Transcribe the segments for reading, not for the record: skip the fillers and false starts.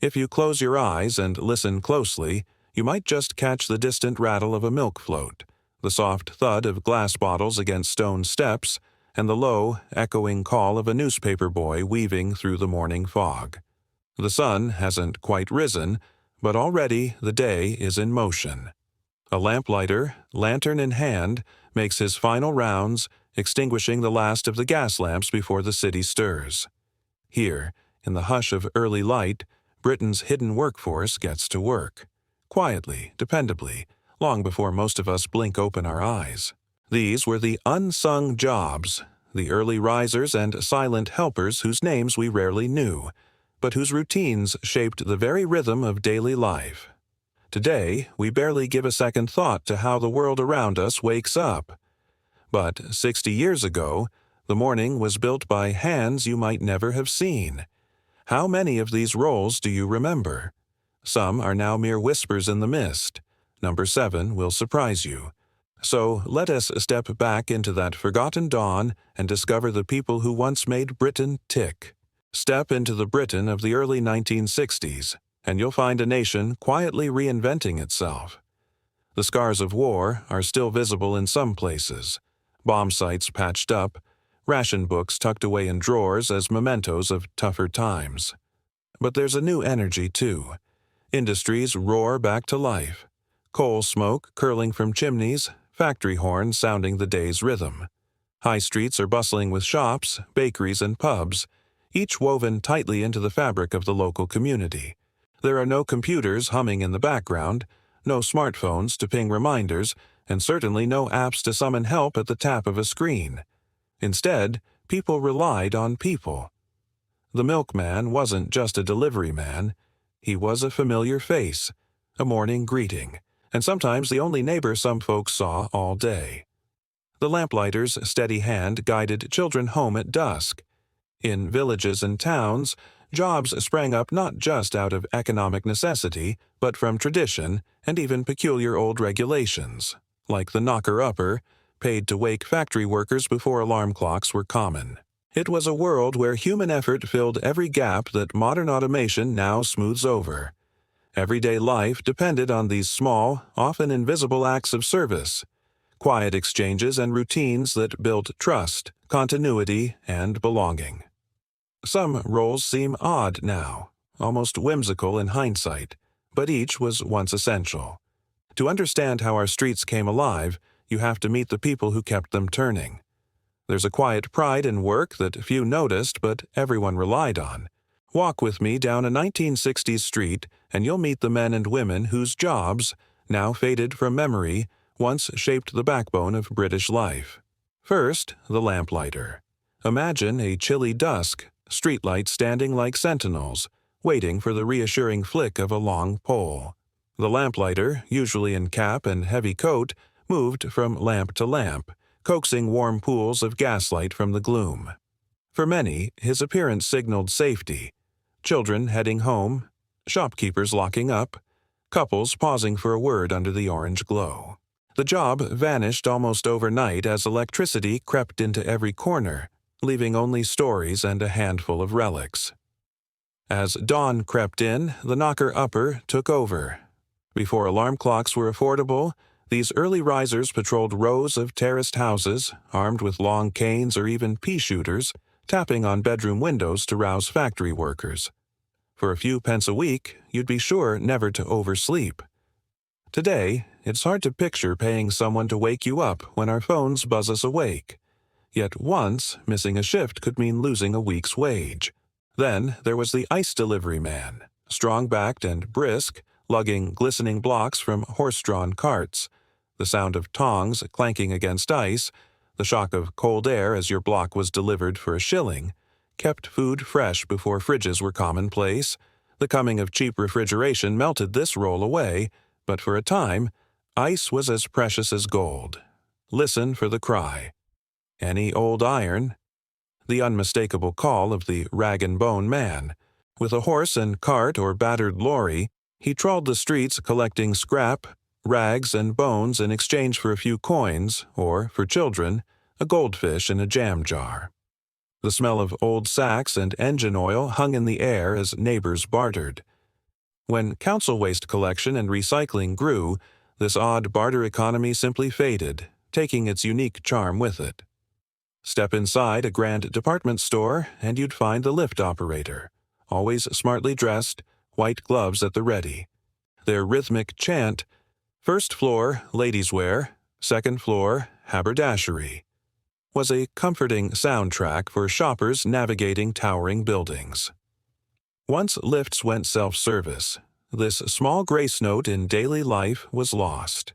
If you close your eyes and listen closely, you might just catch the distant rattle of a milk float, the soft thud of glass bottles against stone steps, and the low, echoing call of a newspaper boy weaving through the morning fog. The sun hasn't quite risen, but already the day is in motion. A lamplighter, lantern in hand, makes his final rounds, extinguishing the last of the gas lamps before the city stirs. Here, in the hush of early light, Britain's hidden workforce gets to work. Quietly, dependably, long before most of us blink open our eyes. These were the unsung jobs, the early risers and silent helpers whose names we rarely knew, but whose routines shaped the very rhythm of daily life. Today, we barely give a second thought to how the world around us wakes up. But 60 years ago, the morning was built by hands you might never have seen. How many of these roles do you remember? Some are now mere whispers in the mist. Number 7 will surprise you. So let us step back into that forgotten dawn and discover the people who once made Britain tick. Step into the Britain of the early 1960s, and you'll find a nation quietly reinventing itself. The scars of war are still visible in some places, bomb sites patched up, ration books tucked away in drawers as mementos of tougher times. But there's a new energy, too. Industries roar back to life. Coal smoke curling from chimneys, factory horns sounding the day's rhythm. High streets are bustling with shops, bakeries, and pubs, each woven tightly into the fabric of the local community. There are no computers humming in the background, no smartphones to ping reminders, and certainly no apps to summon help at the tap of a screen. Instead, people relied on people. The milkman wasn't just a delivery man. He was a familiar face, a morning greeting, and sometimes the only neighbor some folks saw all day. The lamplighter's steady hand guided children home at dusk. In villages and towns, jobs sprang up not just out of economic necessity, but from tradition and even peculiar old regulations, like the knocker-upper, paid to wake factory workers before alarm clocks were common. It was a world where human effort filled every gap that modern automation now smooths over. Everyday life depended on these small, often invisible acts of service, quiet exchanges and routines that built trust, continuity, and belonging. Some roles seem odd now, almost whimsical in hindsight, but each was once essential. To understand how our streets came alive, you have to meet the people who kept them turning. There's a quiet pride in work that few noticed but everyone relied on. Walk with me down a 1960s street and you'll meet the men and women whose jobs, now faded from memory, once shaped the backbone of British life. First, the lamplighter. Imagine a chilly dusk, streetlights standing like sentinels, waiting for the reassuring flick of a long pole. The lamplighter, usually in cap and heavy coat, moved from lamp to lamp, coaxing warm pools of gaslight from the gloom. For many, his appearance signaled safety. Children heading home, shopkeepers locking up, couples pausing for a word under the orange glow. The job vanished almost overnight as electricity crept into every corner, leaving only stories and a handful of relics. As dawn crept in, the knocker-upper took over. Before alarm clocks were affordable, these early risers patrolled rows of terraced houses, armed with long canes or even pea-shooters, tapping on bedroom windows to rouse factory workers. For a few pence a week, you'd be sure never to oversleep. Today, it's hard to picture paying someone to wake you up when our phones buzz us awake. Yet once, missing a shift could mean losing a week's wage. Then there was the ice delivery man, strong-backed and brisk, lugging glistening blocks from horse-drawn carts. The sound of tongs clanking against ice, the shock of cold air as your block was delivered for a shilling, kept food fresh before fridges were commonplace. The coming of cheap refrigeration melted this roll away, but for a time, ice was as precious as gold. Listen for the cry. Any old iron? The unmistakable call of the rag-and-bone man. With a horse and cart or battered lorry, he trawled the streets collecting scrap, rags, and bones in exchange for a few coins, or, for children, a goldfish in a jam jar. The smell of old sacks and engine oil hung in the air as neighbors bartered. When council waste collection and recycling grew, this odd barter economy simply faded, taking its unique charm with it. Step inside a grand department store and you'd find the lift operator, always smartly dressed, white gloves at the ready. Their rhythmic chant, "First floor, ladies' wear, second floor, haberdashery," was a comforting soundtrack for shoppers navigating towering buildings. Once lifts went self-service, this small grace note in daily life was lost.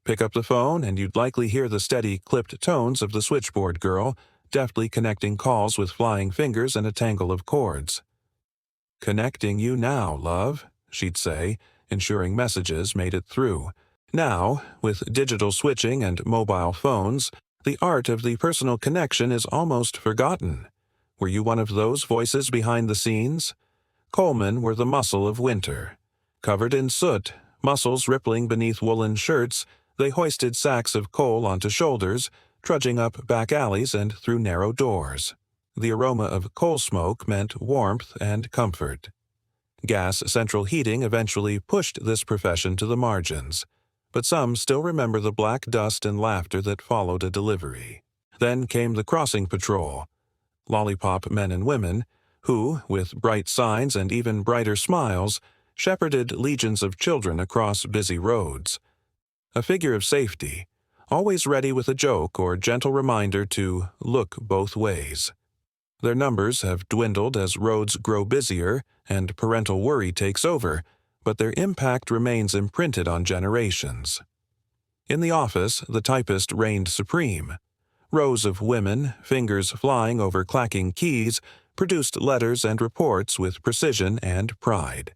Pick up the phone and you'd likely hear the steady, clipped tones of the switchboard girl, deftly connecting calls with flying fingers and a tangle of cords. "Connecting you now, love," she'd say, ensuring messages made it through. Now, with digital switching and mobile phones, the art of the personal connection is almost forgotten. Were you one of those voices behind the scenes? Coalmen were the muscle of winter. Covered in soot, muscles rippling beneath woolen shirts, they hoisted sacks of coal onto shoulders, trudging up back alleys and through narrow doors. The aroma of coal smoke meant warmth and comfort. Gas central heating eventually pushed this profession to the margins, but some still remember the black dust and laughter that followed a delivery. Then came the crossing patrol, lollipop men and women, who, with bright signs and even brighter smiles, shepherded legions of children across busy roads. A figure of safety, always ready with a joke or gentle reminder to look both ways. Their numbers have dwindled as roads grow busier and parental worry takes over, but their impact remains imprinted on generations. In the office, the typist reigned supreme. Rows of women, fingers flying over clacking keys, produced letters and reports with precision and pride.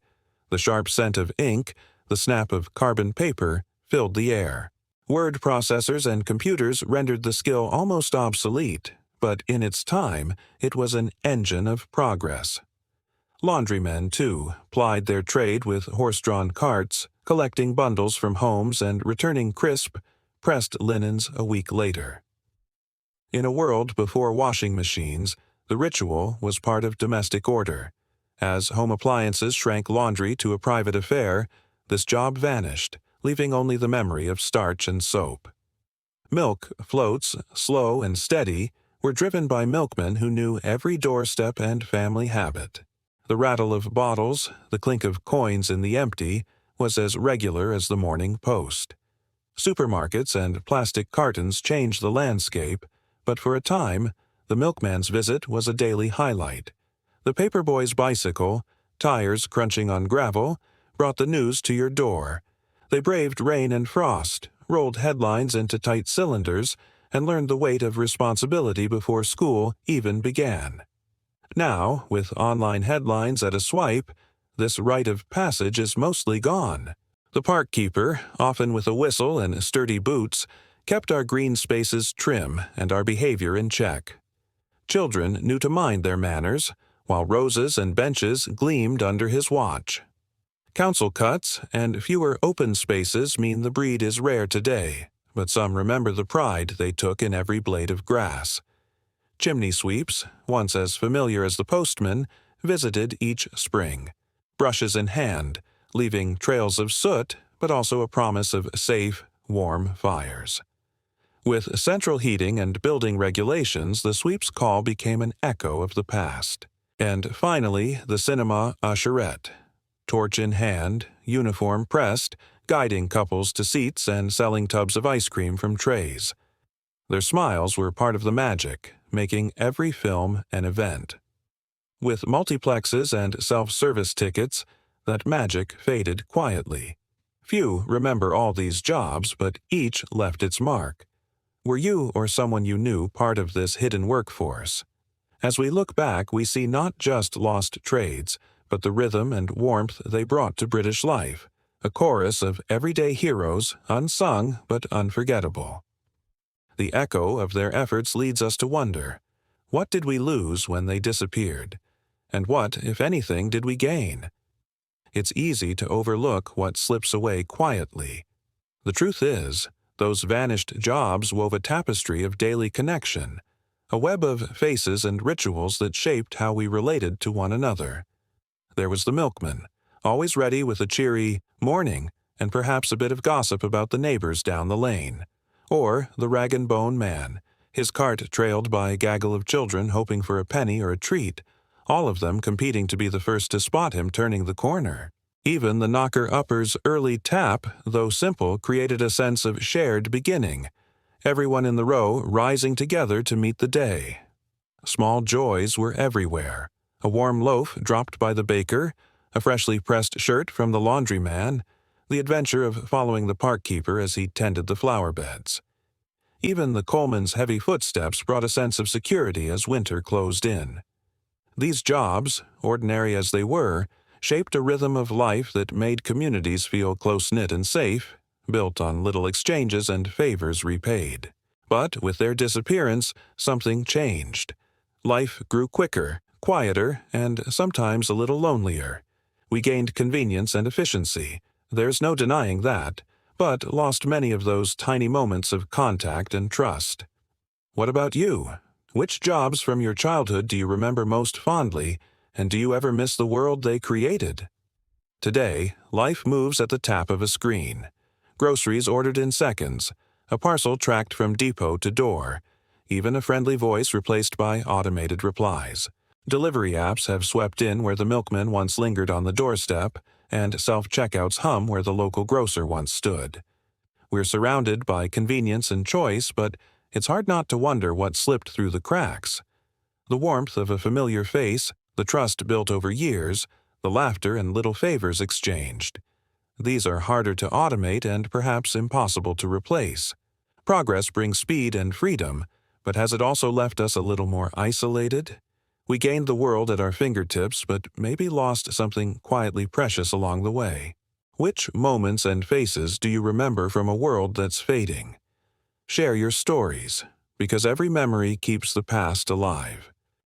The sharp scent of ink, the snap of carbon paper, filled the air. Word processors and computers rendered the skill almost obsolete, but in its time, it was an engine of progress. Laundrymen, too, plied their trade with horse-drawn carts, collecting bundles from homes and returning crisp, pressed linens a week later. In a world before washing machines, the ritual was part of domestic order. As home appliances shrank laundry to a private affair, this job vanished, leaving only the memory of starch and soap. Milk floats, slow and steady, were driven by milkmen who knew every doorstep and family habit. The rattle of bottles, the clink of coins in the empty, was as regular as the morning post. Supermarkets and plastic cartons changed the landscape, but for a time, the milkman's visit was a daily highlight. The paperboy's bicycle, tires crunching on gravel, brought the news to your door. They braved rain and frost, rolled headlines into tight cylinders, and learned the weight of responsibility before school even began. Now, with online headlines at a swipe, this rite of passage is mostly gone. The park keeper, often with a whistle and sturdy boots, kept our green spaces trim and our behavior in check. Children knew to mind their manners, while roses and benches gleamed under his watch. Council cuts and fewer open spaces mean the breed is rare today, but some remember the pride they took in every blade of grass. Chimney sweeps, once as familiar as the postman, visited each spring, brushes in hand, leaving trails of soot, but also a promise of safe, warm fires. With central heating and building regulations, the sweep's call became an echo of the past. And finally, the cinema usherette, torch in hand, uniform pressed, guiding couples to seats and selling tubs of ice cream from trays. Their smiles were part of the magic, making every film an event. With multiplexes and self-service tickets, that magic faded quietly. Few remember all these jobs, but each left its mark. Were you or someone you knew part of this hidden workforce? As we look back, we see not just lost trades, but the rhythm and warmth they brought to British life, a chorus of everyday heroes, unsung but unforgettable. The echo of their efforts leads us to wonder, what did we lose when they disappeared? And what, if anything, did we gain? It's easy to overlook what slips away quietly. The truth is, those vanished jobs wove a tapestry of daily connection, a web of faces and rituals that shaped how we related to one another. There was the milkman, always ready with a cheery "morning" and perhaps a bit of gossip about the neighbors down the lane. Or the rag-and-bone man, his cart trailed by a gaggle of children hoping for a penny or a treat, all of them competing to be the first to spot him turning the corner. Even the knocker-upper's early tap, though simple, created a sense of shared beginning, everyone in the row rising together to meet the day. Small joys were everywhere. A warm loaf dropped by the baker, a freshly pressed shirt from the laundryman, the adventure of following the park keeper as he tended the flower beds. Even the Coleman's heavy footsteps brought a sense of security as winter closed in. These jobs, ordinary as they were, shaped a rhythm of life that made communities feel close-knit and safe, built on little exchanges and favors repaid. But with their disappearance, something changed. Life grew quicker, quieter, and sometimes a little lonelier. We gained convenience and efficiency, there's no denying that, but lost many of those tiny moments of contact and trust. What about you? Which jobs from your childhood do you remember most fondly, and do you ever miss the world they created? Today, life moves at the tap of a screen. Groceries ordered in seconds, a parcel tracked from depot to door, even a friendly voice replaced by automated replies. Delivery apps have swept in where the milkman once lingered on the doorstep, and self-checkouts hum where the local grocer once stood. We're surrounded by convenience and choice, but it's hard not to wonder what slipped through the cracks. The warmth of a familiar face, the trust built over years, the laughter and little favors exchanged. These are harder to automate and perhaps impossible to replace. Progress brings speed and freedom, but has it also left us a little more isolated? We gained the world at our fingertips, but maybe lost something quietly precious along the way. Which moments and faces do you remember from a world that's fading? Share your stories, because every memory keeps the past alive.